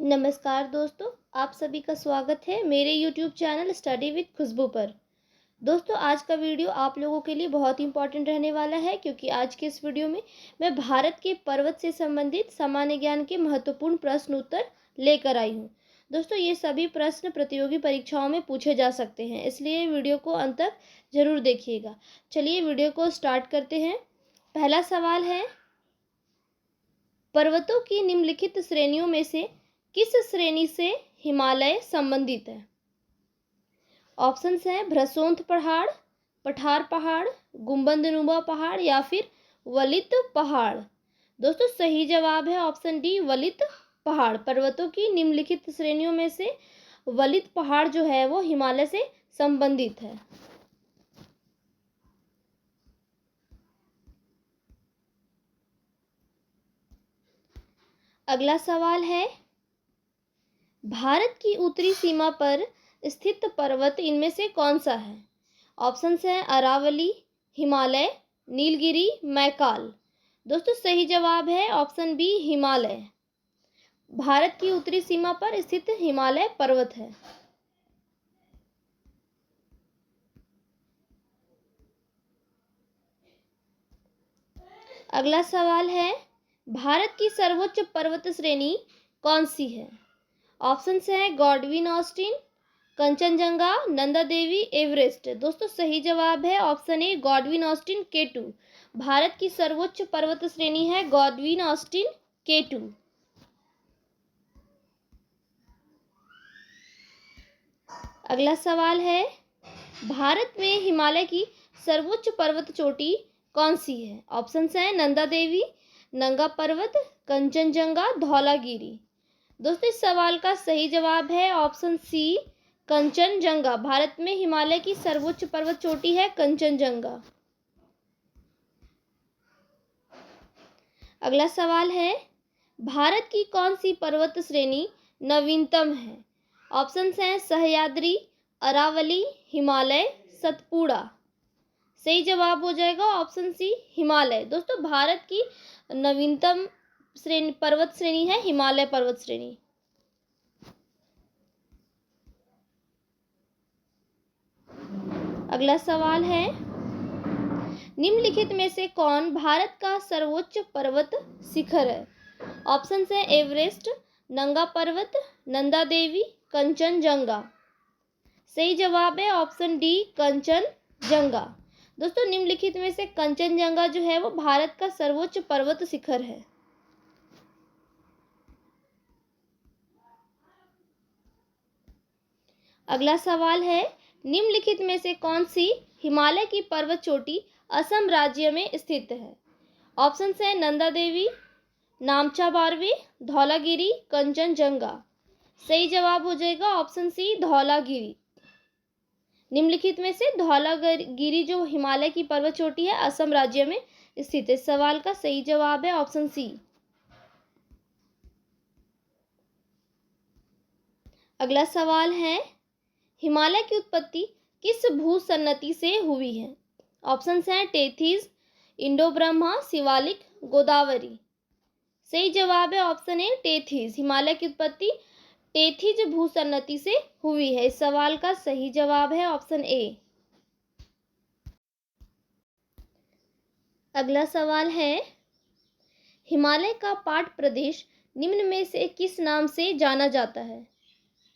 नमस्कार दोस्तों, आप सभी का स्वागत है मेरे YouTube चैनल स्टडी विद खुशबू पर। दोस्तों, आज का वीडियो आप लोगों के लिए बहुत इंपॉर्टेंट रहने वाला है क्योंकि आज के इस वीडियो में मैं भारत के पर्वत से संबंधित सामान्य ज्ञान के महत्वपूर्ण प्रश्न उत्तर लेकर आई हूँ। दोस्तों, ये सभी प्रश्न प्रतियोगी परीक्षाओं में पूछे जा सकते हैं, इसलिए वीडियो को अंत तक जरूर देखिएगा। चलिए वीडियो को स्टार्ट करते हैं। पहला सवाल है, पर्वतों की निम्नलिखित श्रेणियों में से किस श्रेणी से हिमालय संबंधित है? ऑप्शंस हैं भ्रसोंत पहाड़, पठार पहाड़, गुंबदनुमा पहाड़ या फिर वलित पहाड़। दोस्तों, सही जवाब है ऑप्शन डी, वलित पहाड़। पर्वतों की निम्नलिखित श्रेणियों में से वलित पहाड़ जो है वो हिमालय से संबंधित है। अगला सवाल है, भारत की उत्तरी सीमा पर स्थित पर्वत इनमें से कौन सा है? ऑप्शंस हैं अरावली, हिमालय, नीलगिरी, मैकाल। दोस्तों, सही जवाब है ऑप्शन बी, हिमालय। भारत की उत्तरी सीमा पर स्थित हिमालय पर्वत है। अगला सवाल है, भारत की सर्वोच्च पर्वत श्रेणी कौन सी है? ऑप्शंस हैं गॉडविन ऑस्टिन, कंचनजंगा, नंदा देवी, एवरेस्ट। दोस्तों, सही जवाब है option A, Godwin Austen K2। Bharat की सर्वोच्च पर्वत श्रेणी है गॉडविन ऑस्टिन K2। अगला सवाल है, भारत में हिमालय की सर्वोच्च पर्वत चोटी कौन सी है? ऑप्शंस हैं नंदा देवी, नंगा पर्वत, कंचनजंगा, धौलागिरी। दोस्तों, इस सवाल का सही जवाब है ऑप्शन सी, कंचनजंगा। भारत में हिमालय की सर्वोच्च पर्वत चोटी है कंचनजंगा। अगला सवाल है, भारत की कौन सी पर्वत श्रेणी नवीनतम है? ऑप्शंस हैं सह्याद्री, अरावली, हिमालय, सतपुड़ा। सही जवाब हो जाएगा ऑप्शन सी, हिमालय। दोस्तों, भारत की नवीनतम पर्वत श्रेणी है हिमालय पर्वत श्रेणी। अगला सवाल है, निम्नलिखित में से कौन भारत का सर्वोच्च पर्वत शिखर है? ऑप्शंस हैं एवरेस्ट, नंगा पर्वत, नंदा देवी, कंचनजंगा। सही जवाब है ऑप्शन डी, कंचनजंगा। दोस्तों, निम्नलिखित में से कंचनजंगा जो है वो भारत का सर्वोच्च पर्वत शिखर है। अगला सवाल है, निम्नलिखित में से कौन सी हिमालय की पर्वत चोटी असम राज्य में स्थित है? ऑप्शंस हैं नंदा देवी, नामचा बारवे, धौलागिरी, कंचनजंगा। सही जवाब हो जाएगा ऑप्शन सी, धौलागिरी। निम्नलिखित में से धौलागिरी जो हिमालय की पर्वत चोटी है असम राज्य में स्थित है। इस सवाल का सही जवाब है ऑप्शन सी। अगला सवाल है, हिमालय की उत्पत्ति किस भूसन्नति से हुई है? ऑप्शंस हैं टेथिस, इंडो ब्रह्मा, शिवालिक, गोदावरी। सही जवाब है ऑप्शन ए, टेथिस। हिमालय की उत्पत्ति टेथिस भूसन्नति से हुई है। इस सवाल का सही जवाब है ऑप्शन ए। अगला सवाल है, हिमालय का पाट प्रदेश निम्न में से किस नाम से जाना जाता है?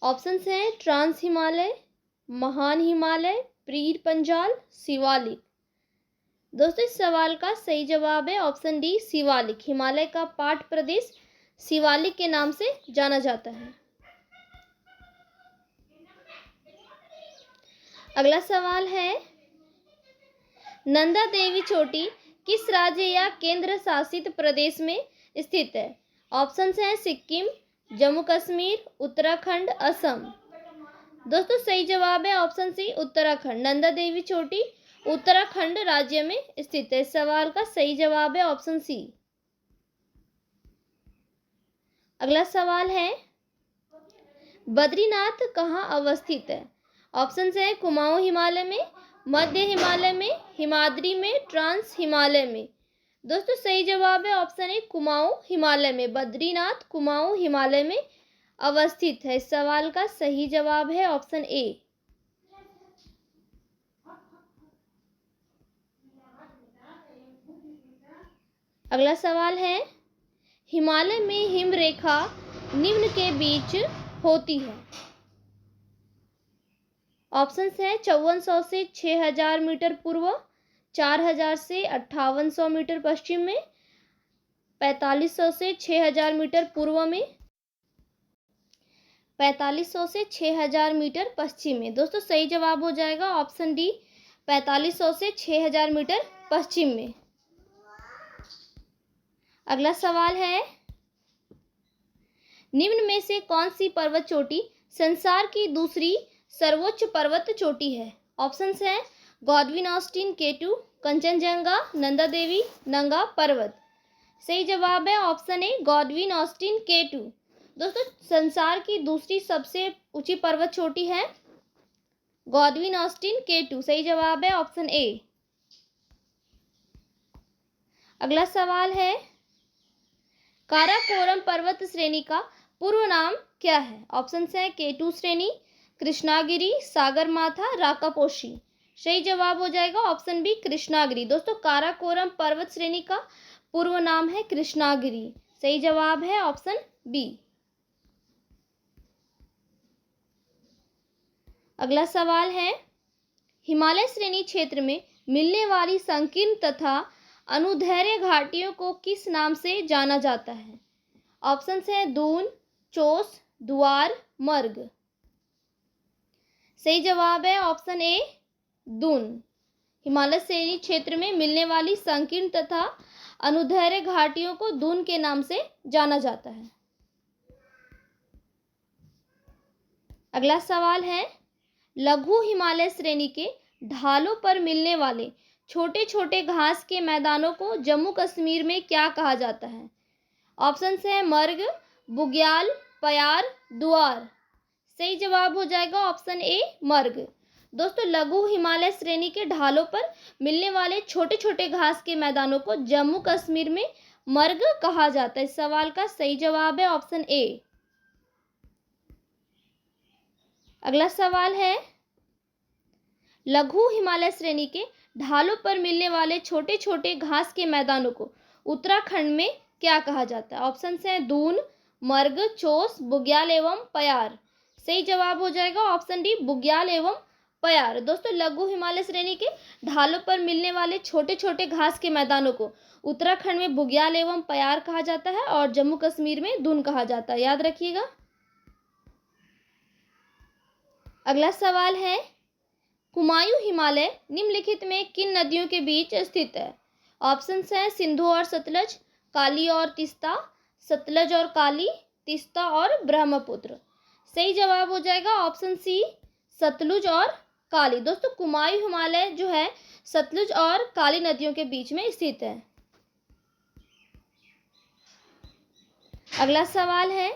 ऑप्शंस हैं ट्रांस हिमालय, महान हिमालय, प्रीर पंजाल, शिवालिक। दोस्तों, इस सवाल का सही जवाब है ऑप्शन डी, शिवालिक। हिमालय का पाट प्रदेश शिवालिक के नाम से जाना जाता है। अगला सवाल है, नंदा देवी चोटी किस राज्य या केंद्र शासित प्रदेश में स्थित है? ऑप्शंस हैं सिक्किम, जम्मू कश्मीर, उत्तराखंड, असम। दोस्तों, सही जवाब है ऑप्शन सी, उत्तराखंड। नंदा देवी चोटी उत्तराखंड राज्य में स्थित है। इस सवाल का सही जवाब है ऑप्शन सी। अगला सवाल है, बद्रीनाथ कहाँ अवस्थित है? ऑप्शंस हैं कुमाऊं हिमालय में, मध्य हिमालय में, हिमाद्री में, ट्रांस हिमालय में। दोस्तों, सही जवाब है ऑप्शन ए, कुमाऊं हिमालय में। बद्रीनाथ कुमाऊं हिमालय में अवस्थित है? इस सवाल का सही जवाब है ऑप्शन ए। अगला सवाल है, हिमालय में हिम रेखा निम्न के बीच होती है। ऑप्शंस है 5400 से 6000 मीटर पूर्व, 4000 से 5800 मीटर पश्चिम में, 4500 से 6000 मीटर पूर्व में, 4500 से 6000 मीटर पश्चिम में। दोस्तों सही जवाब हो जाएगा ऑप्शन डी, 4500 से 6000 मीटर पश्चिम में। अगला सवाल है, निम्न में से कौन सी पर्वत चोटी संसार की दूसरी सर्वोच्च पर्वत चोटी है? ऑप्शंस हैं Godwin Austen K2, Kanchenjunga, Nanda Devi, Nanga Parbat. सही जवाब है option A, Godwin Austen K2। दोस्तों संसार की दूसरी सबसे ऊंची पर्वत चोटी है गॉडविन ऑस्टिन K2। सही जवाब है ऑप्शन ए। अगला सवाल है, काराकोरम पर्वत श्रेणी का पूर्व नाम क्या है? ऑप्शंस हैं K2 श्रेणी, कृष्णागिरी, सागरमाथा, राकापोशी। सही जवाब हो जाएगा ऑप्शन बी, कृष्णागिरी। दोस्तों काराकोरम पर्वत श्रेणी का पूर्व नाम है कृष्णागिरी। सही जवाब है ऑप्शन बी। अगला सवाल है, हिमालय श्रेणी क्षेत्र में मिलने वाली संकीर्ण तथा अनुदैर्घ्य घाटियों को किस नाम से जाना जाता है? ऑप्शंस हैं दून, चोस, द्वार, मर्ग। सही जवाब है ऑप्शन ए, दून। हिमालय श्रेणी क्षेत्र में मिलने वाली संकीर्ण तथा अनुदैर्घ्य घाटियों को दून के नाम से जाना जाता है। अगला सवाल है, लघु हिमालय श्रेणी के ढालों पर मिलने वाले छोटे छोटे घास के मैदानों को जम्मू कश्मीर में क्या कहा जाता है? ऑप्शंस है मर्ग, बुग्याल, पयार, दुआर। सही जवाब हो जाएगा ऑप्शन ए, मर्ग। दोस्तों लघु हिमालय श्रेणी के ढालों पर मिलने वाले छोटे छोटे घास के मैदानों को जम्मू कश्मीर में मर्ग कहा जाता है। इस सवाल का सही जवाब है ऑप्शन ए। अगला सवाल है, लघु हिमालय श्रेणी के ढालों पर मिलने वाले छोटे छोटे घास के मैदानों को उत्तराखंड में क्या कहा जाता है? ऑप्शन हैं दून, मर्ग, चोस, बुग्याल एवं पयार। सही जवाब हो जाएगा ऑप्शन डी, बुग्याल एवं पयार। दोस्तों लघु हिमालय श्रेणी के ढालों पर मिलने वाले छोटे छोटे घास के मैदानों को उत्तराखंड में बुग्याल एवं पयार कहा जाता है और जम्मू कश्मीर में दून कहा जाता है, याद रखिएगा। अगला सवाल है, कुमायूं हिमालय निम्नलिखित में किन नदियों के बीच स्थित है? ऑप्शंस हैं सिंधु और सतलज, काली और तीस्ता, सतलज और काली, तीस्ता और ब्रह्मपुत्र। सही जवाब हो जाएगा ऑप्शन सी, सतलुज और काली। दोस्तों कुमायूं हिमालय जो है सतलुज और काली नदियों के बीच में स्थित है। अगला सवाल है,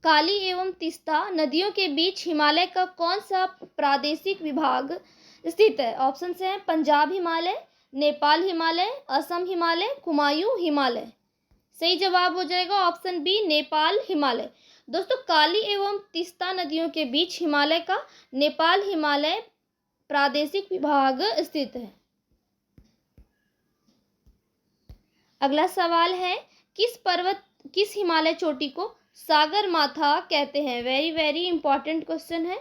काली एवं तीस्ता नदियों के बीच हिमालय का कौन सा प्रादेशिक विभाग स्थित है? ऑप्शंस हैं पंजाब हिमालय, नेपाल हिमालय, असम हिमालय, कुमायूं हिमालय। सही जवाब हो जाएगा ऑप्शन बी, नेपाल हिमालय। दोस्तों काली एवं तीस्ता नदियों के बीच हिमालय का नेपाल हिमालय प्रादेशिक विभाग स्थित है। अगला सवाल है, किस हिमालय चोटी को सागर माथा कहते हैं? वेरी वेरी इंपॉर्टेंट क्वेश्चन है।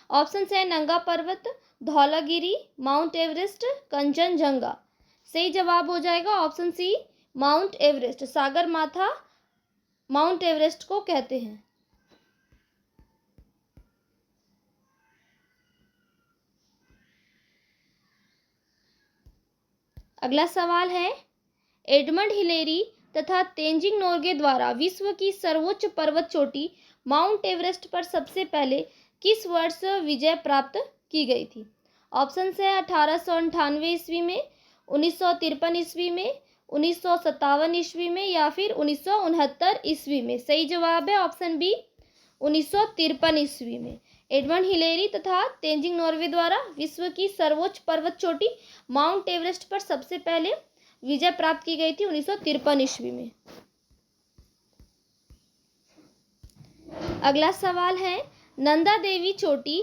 ऑप्शन है नंगा पर्वत, धौलागिरी, माउंट एवरेस्ट, कंचनजंगा। सही जवाब हो जाएगा ऑप्शन सी, माउंट एवरेस्ट। सागर माथा माउंट एवरेस्ट को कहते हैं। अगला सवाल है, एडमंड हिलेरी तथा तेंजिंग नोर्गे द्वारा विश्व की सर्वोच्च पर्वत चोटी माउंट एवरेस्ट पर सबसे पहले किस वर्ष विजय प्राप्त की गई थी? ऑप्शन है 1898 ईस्वी में, 1953 ईस्वी में, 1957 ईस्वी में या फिर 1969 ईस्वी में। सही जवाब है ऑप्शन बी, 1953 ईस्वी में। एडमंड हिलेरी तथा तेंजिंग नॉर्वे द्वारा विश्व की सर्वोच्च पर्वत चोटी माउंट एवरेस्ट पर सबसे पहले विजय प्राप्त की गई थी 1953 ईस्वी में। अगला सवाल है, नंदा देवी चोटी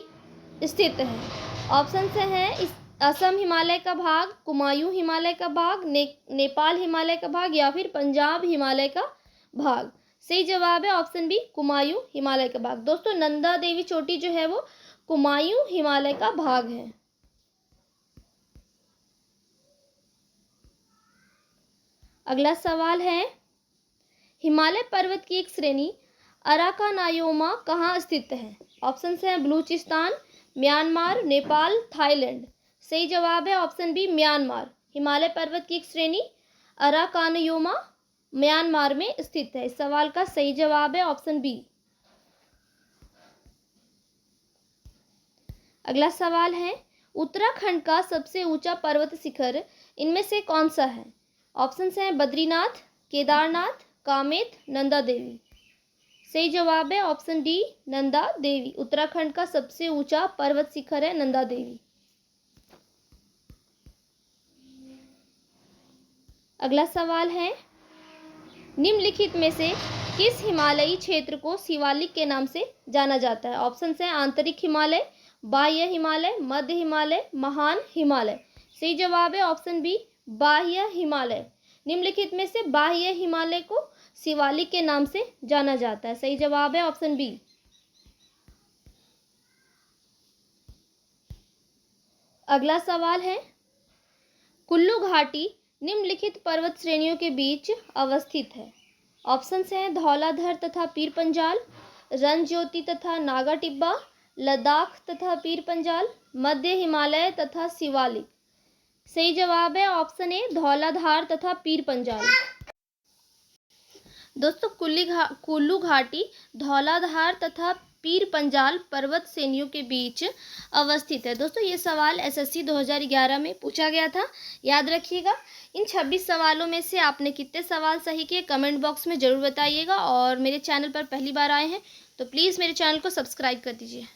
स्थित है। ऑप्शन से है इस असम हिमालय का भाग, कुमायूं हिमालय का भाग, नेपाल हिमालय का भाग या फिर पंजाब हिमालय का भाग। सही जवाब है ऑप्शन बी, कुमायूं हिमालय का भाग। दोस्तों नंदा देवी चोटी जो है वो कुमायूं हिमालय का भाग है। अगला सवाल है, हिमालय पर्वत की एक श्रेणी अराकानायोमा कहाँ स्थित है। ऑप्शन है बलूचिस्तान, म्यांमार, नेपाल, थाईलैंड। सही जवाब है ऑप्शन बी, म्यांमार। हिमालय पर्वत की एक श्रेणी अराकानयोमा म्यांमार में स्थित है। इस सवाल का सही जवाब है ऑप्शन बी। अगला सवाल है, उत्तराखंड का सबसे ऊंचा पर्वत शिखर इनमें से कौन सा है। ऑप्शन है बद्रीनाथ, केदारनाथ, कामेत, नंदा देवी। सही जवाब है ऑप्शन डी, नंदा देवी। उत्तराखंड का सबसे ऊंचा पर्वत शिखर है नंदा देवी। अगला सवाल है, निम्नलिखित में से किस हिमालयी क्षेत्र को शिवालिक के नाम से जाना जाता है। ऑप्शन है आंतरिक हिमालय, बाह्य हिमालय, मध्य हिमालय, महान हिमालय। सही जवाब है ऑप्शन बी, बाह्य हिमालय। निम्नलिखित में से बाह्य हिमालय को शिवालिक के नाम से जाना जाता है। सही जवाब है ऑप्शन बी। अगला सवाल है, कुल्लू घाटी निम्नलिखित पर्वत श्रेणियों के बीच अवस्थित है। ऑप्शन हैं धौलाधर तथा पीर पंजाल, रणज्योति तथा नागा टिब्बा, लद्दाख तथा पीर पंजाल, मध्य हिमालय तथा शिवालिक। सही जवाब है ऑप्शन ए, धौलाधार तथा पीर पंजाल। दोस्तों कुल्लू घाटी धौलाधार तथा पीर पंजाल पर्वत श्रेणियों के बीच अवस्थित है। दोस्तों ये सवाल एसएससी 2011 में पूछा गया था, याद रखिएगा। इन 26 सवालों में से आपने कितने सवाल सही किए कमेंट बॉक्स में ज़रूर बताइएगा। और मेरे चैनल पर पहली बार आए हैं तो प्लीज़ मेरे चैनल को सब्सक्राइब कर दीजिए।